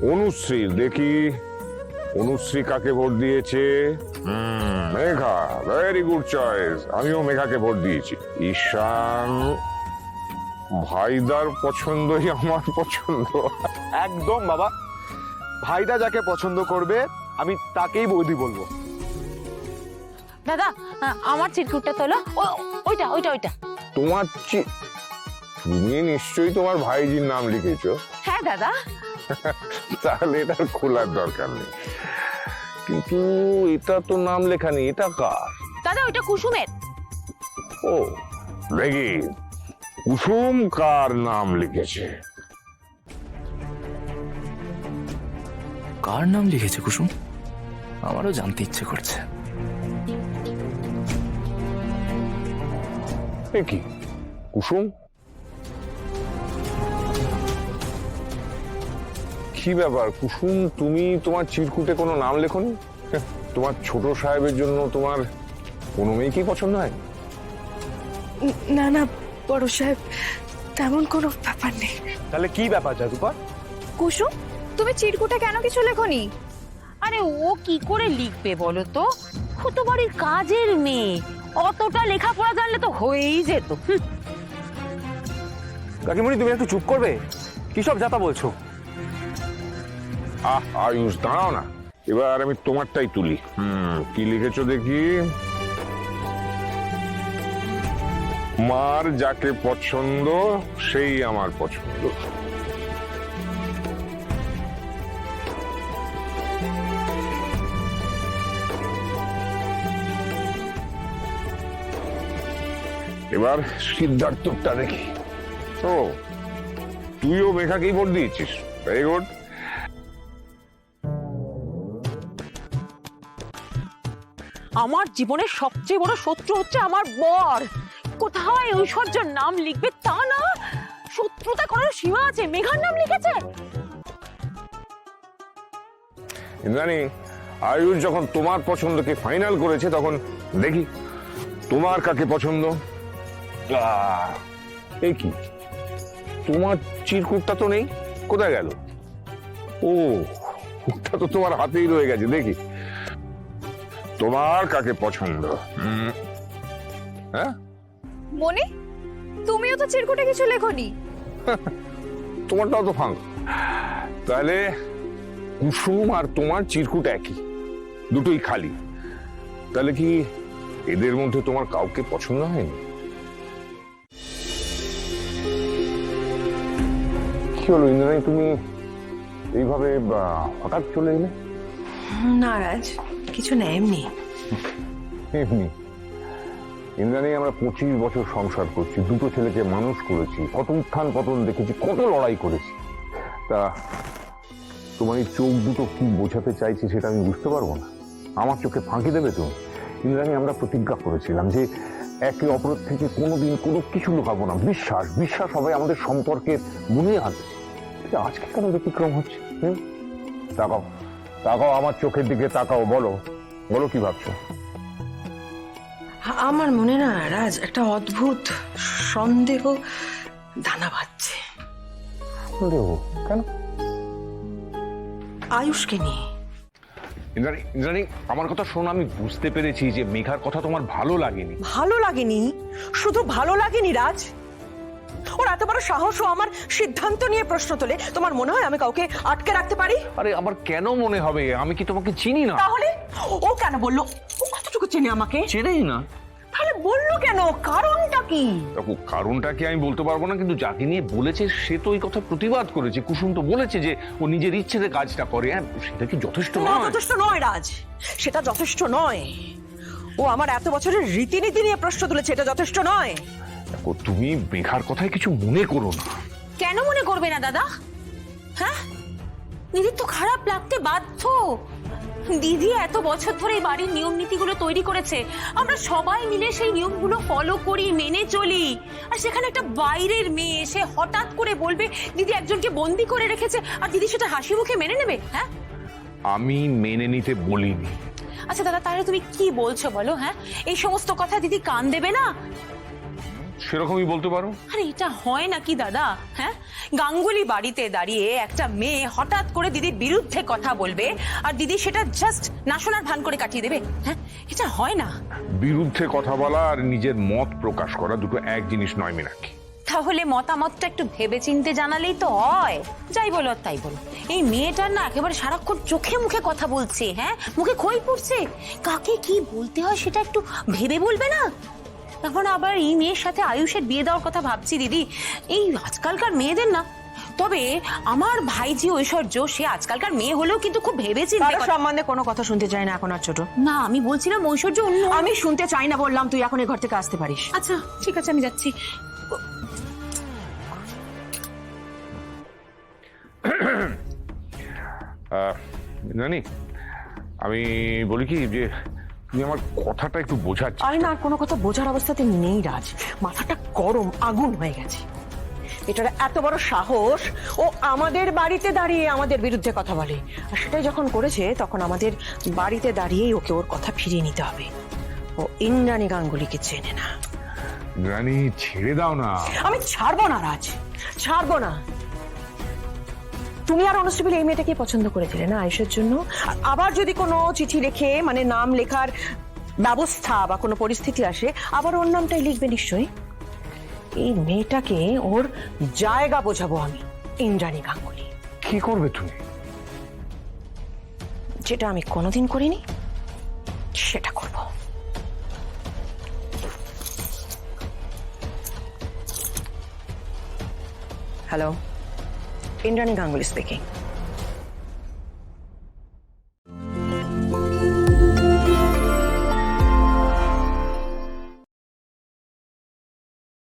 অনুশ্রী, দেখি অনুশ্রী কাকে ভোট দিয়েছে। মেঘা, ভেরি গুড চয়েস, আমিও মেঘাকে ভোট দিয়েছি। ঈশান, ভাইদার পছন্দই আমার পছন্দ। একদম বাবা, ভাইদা যাকে পছন্দ করবে আমি তাকেই বৌদি বলবো। দাদা আমার চিরকুটটা তোলো। ওইটা ওইটা ওইটা। তোমার তুমি নিশ্চয়ই তোমার ভাইজির নাম লিখেছো। হ্যাঁ দাদা। তাহলে এটার খোলার দরকার নেই, কিন্তু এটা তো নাম লেখা নেই, এটা কার? দাদা ওইটা কুসুমের। ও দেখি কুসুম কার নাম লিখেছে। কার নাম লিখেছে কুসুম? আমারও জানতে ইচ্ছে করছে। কি কুসুম, কি ব্যাপার কুসুম, তুমি তোমার চিরকুটে কোনো নাম লেখনি? তোমার ছোট সাহেবের জন্য তোমার কোনো মেয়েকেই পছন্দ হয়? না না বড় সাহেব, তেমন কোনো ব্যাপার নেই। তাহলে কি ব্যাপার জাদুকর? কুসুম, তুমি চিরকুটে কেন কিছু লেখনি? আরে ও কি করে লিখবে বলো তো, কত বাড়ির কাজের মেয়ে, অতটা লেখাপড়া জানলে তো হয়েই যেত। কাকিমণি তুমি একটু চুপ করবে? কি সব যাতা বলছো? আয়ুষ দাঁড়াও না, এবার আমি তোমারটাই তুলি। কি লিখেছো দেখি। মার যাকে পছন্দ সেই আমার পছন্দ। এবার সিদ্ধার্থটা দেখি। ও, তুইও মেঘাকেই ভোট দিয়েছিস, ভেরি গুড। আমার জীবনের সবচেয়ে বড় শত্রু হচ্ছে আমার বর। কোথায় ঐশ্বর্যর নাম লিখবে তা না, শত্রুতা করার সীমা আছে। মেঘার নাম লিখেছে। ইন্দ্রাণী, আয়ুষ যখন তোমার পছন্দকে ফাইনাল করেছে তখন দেখি তোমার কাকে পছন্দ। এই কি, তোমার চিরকুটটা তো নেই, কোথায় গেল? ও, ওটা তো তোমার হাতেই রয়ে গেছে, দেখি তোমার কাকে পছন্দ। হ্যাঁ মনে, তুমিও তো চিরকুটে কিছু লেখনি। তোমারটাও তো ফাঁক। তাহলে কুসুম আর তোমার চিরকুট একই, দুটোই খালি। তাহলে কি এদের মধ্যে তোমার কাউকে পছন্দ হয়নি? কি হলো ইন্দ্রাণী, তুমি এইভাবে হঠাৎ চলে এলে? না রাজ, কিছু না, এমনি। এমনি? ইন্দ্রাণী, আমরা 25 বছর সংসার করছি, দুটো ছেলেকে মানুষ করেছি, কত উত্থান পতন দেখেছি, কত লড়াই করেছি। তা তোমার এই চোখ দুটো কি বোঝাতে চাইছি সেটা আমি বুঝতে পারবো না? আমার চোখে ফাঁকি দেবে তুমি? ইন্দ্রাণী, আমরা প্রতিজ্ঞা করেছিলাম যে একে অপরের থেকে কোনোদিন কোনো কিছু লুকাবো না। বিশ্বাস বিশ্বাস হবে আমাদের সম্পর্কের বুনিয়াদ। আজকে কেন ব্যতিক্রম হচ্ছে? তাকাও তাকাও, আমার চোখের দিকে তাকাও, বলো বলো কি ভাবছো? আমার মনে না রাজ, একটা অদ্ভুত সন্দেহ দানা বাঁধছে। সন্দেহ কেন? আয়ুষকে নিয়ে। ইন্দ্রাণী, আমার কথা শোনো, আমি বুঝতে পেরেছি যে মেঘার কথা তোমার ভালো লাগেনি। ভালো লাগেনি? শুধু ভালো লাগেনি রাজ, ওর এত বড় সাহস ও আমার সিদ্ধান্ত নিয়ে প্রশ্ন তোলে। তোমার মনে হয় আমি কাউকে আটকে রাখতে পারি? আরে আমার কেন মনে হবে? আমি কি তোমাকে চিনি না? তাহলে ও কেন বললো? ও কতটুকু চেনে আমাকে? চেনেই না? তাহলে বললো কেন? কারণটা কি? দেখো, কারণটা কি আমি বলতে পারবো না, কিন্তু যাকে নিয়ে বলেছে সে তো ওই কথা প্রতিবাদ করেছে। কুসুম তো বলেছে যে ও নিজের ইচ্ছেতে কাজটা করে। হ্যাঁ, সেটা কি যথেষ্ট না, নয়? যথেষ্ট নয় রাজ, সেটা যথেষ্ট নয়। ও আমার এত বছরের রীতিনীতি নিয়ে প্রশ্ন তুলেছে, এটা যথেষ্ট নয়। দেখো, তুমি মেঘার কথায় কিছু মনে করো না। কেন মনে করবে না দাদা? হ্যাঁ, দিদির তো খারাপ লাগতে বাধ্য। দিদি এত বছর ধরে এই বাড়ির নিয়ম নীতিগুলো তৈরি করেছে, আমরা সবাই মিলে সেই নিয়মগুলো ফলো করি, মেনে চলি। আর সেখানে একটা বাইরের মেয়ে এসে হঠাৎ করে বলবে দিদি একজনকে বন্দি করে রেখেছে, আর দিদি সেটা হাসি মুখে মেনে নেবে? হ্যাঁ, আমি মেনে নিতে বলিনি। আচ্ছা দাদা, তাহলে তুমি কি বলছো বলো? হ্যাঁ, এই সমস্ত কথা দিদি কান দেবে না? সেরকমই বলতে পারো। আরে এটা হয় নাকি দাদা? হ্যাঁ, গাঙ্গুলি বাড়িতে দাঁড়িয়ে একটা মেয়ে হঠাৎ করে দিদির বিরুদ্ধে কথা বলবে আর দিদি সেটা জাস্ট না শোনার ভান করে কাটিয়ে দেবে? হ্যাঁ, এটা হয় না। বিরুদ্ধে কথা বলা আর নিজের মত প্রকাশ করা দুটো এক জিনিস নয় মীনাক্ষী। তাহলে মতামতটা একটু ভেবেচিন্তে জানালেই তো হয়। যাই বলো আর তাই বলো, এই মেয়েটার না একেবারে সারাক্ষণ চোখে মুখে কথা বলছে, হ্যাঁ মুখে খই পড়ছে। কাকে কি বলতে হয় সেটা একটু ভেবে বলবে না? এখন আবার এই মেয়ের সাথে আয়ুষের বিয়ে দেওয়ার কথা ভাবছি দিদি। এই আজকালকার মেয়েদের না, তবে আমার ভাইজি ঐশ্বর্য সে আজকালকার মেয়ে হলেও কিন্তু খুব ভেবেচিন্তে কারো সম্বন্ধে কোনো কথা শুনতে চাই না এখন আর ছোট। না, আমি বলছিলাম ঐশ্বর্য অন্য। আমি শুনতে চাই না বললাম, তুই এখন এই ঘর থেকে আসতে পারিস। আচ্ছা ঠিক আছে, আমি যাচ্ছি। জানি, আমি বলি কি যে তুমি আমার কথাটা একটু বোঝাচ্ছি। আমি না আর কোনো কথা বোঝার অবস্থাতে নেই রাজ, মাথাটা গরম আগুন হয়ে গেছে। এটার এত বড় সাহস, ও আমাদের বাড়িতে দাঁড়িয়ে আমাদের বিরুদ্ধে কথা বলে। আর সেটাই যখন করেছে তখন আমাদের বাড়িতে দাঁড়িয়েই ওকে ওর কথা ফিরিয়ে নিতে হবে। ও ইন্দ্রাণী গাঙ্গুলিকে চেনে না। রানী ছেড়ে দাও না। আমি ছাড়বো না রাজ, ছাড়বো না। তুমি আর অনুষ্ঠিবিল এই মেয়েটাকে পছন্দ করেছিলে না আয়ুষের জন্য? আবার যদি কোনো চিঠি লিখে মানে নাম লেখার ব্যবস্থা বা কোনো পরিস্থিতি আসে, আবার ওর নামটাই লিখবে নিশ্চয়ই। এই মেয়েটাকে ওর জায়গা বোঝাবো আমি, ইন্দ্রাণী গাঙ্গুলি। কি করবে তুমি? যেটা আমি কোনোদিন করিনি সেটা করব। Hello, Indrani Ganguly speaking.